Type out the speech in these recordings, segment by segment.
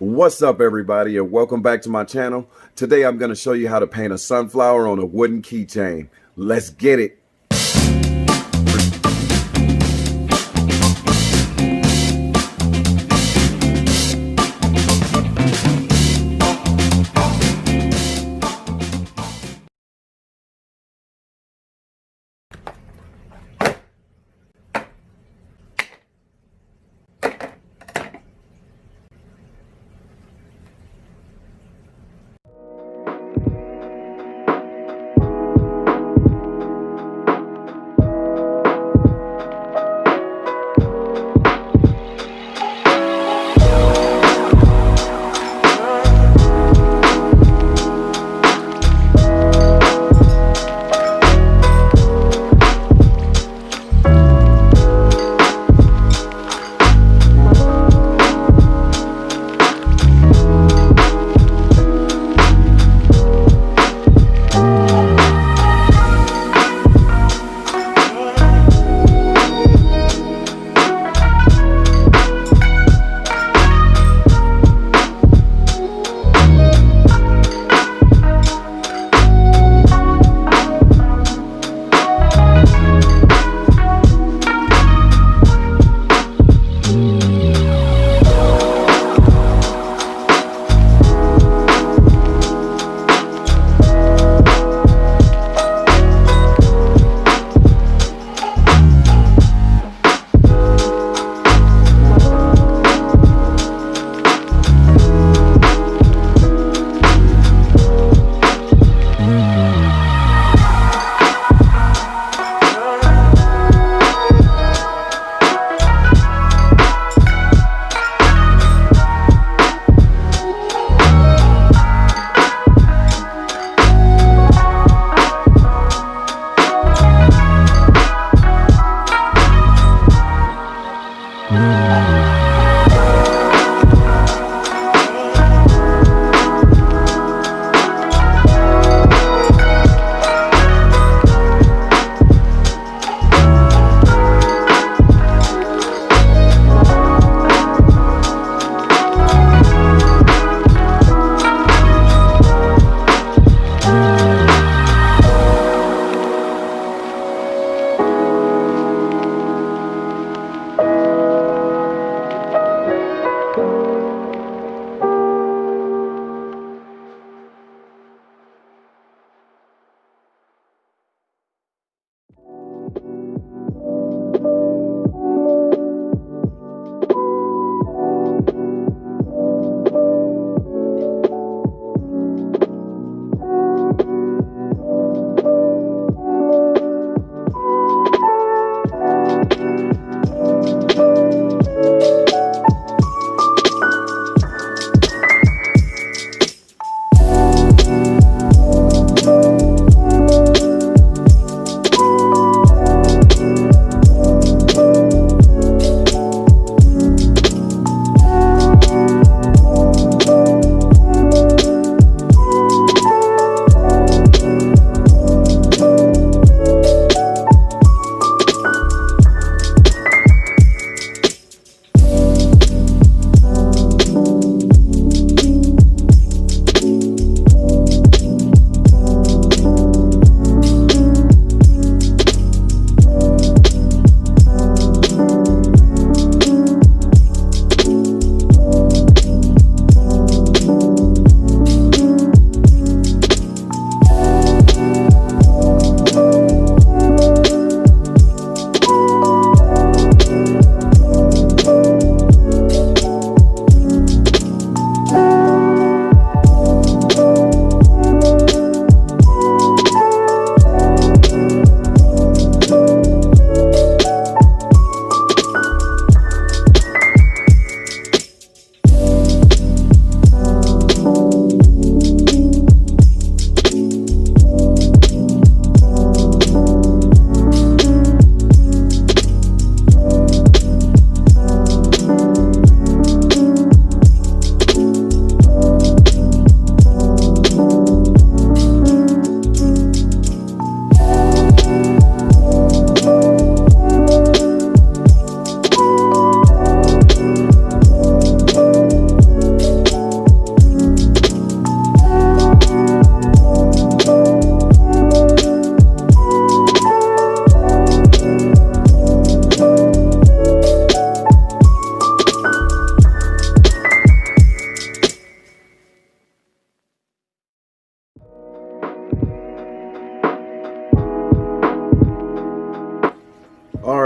What's up, everybody, and welcome back to my channel. Today I'm going to show you how to paint a sunflower on a wooden keychain. Let's get it.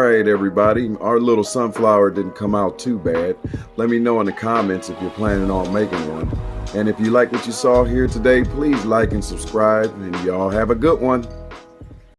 right, everybody, our little sunflower didn't come out too bad. Let me know in the comments if you're planning on making one. And if you like what you saw here today, please like and subscribe, and y'all have a good one.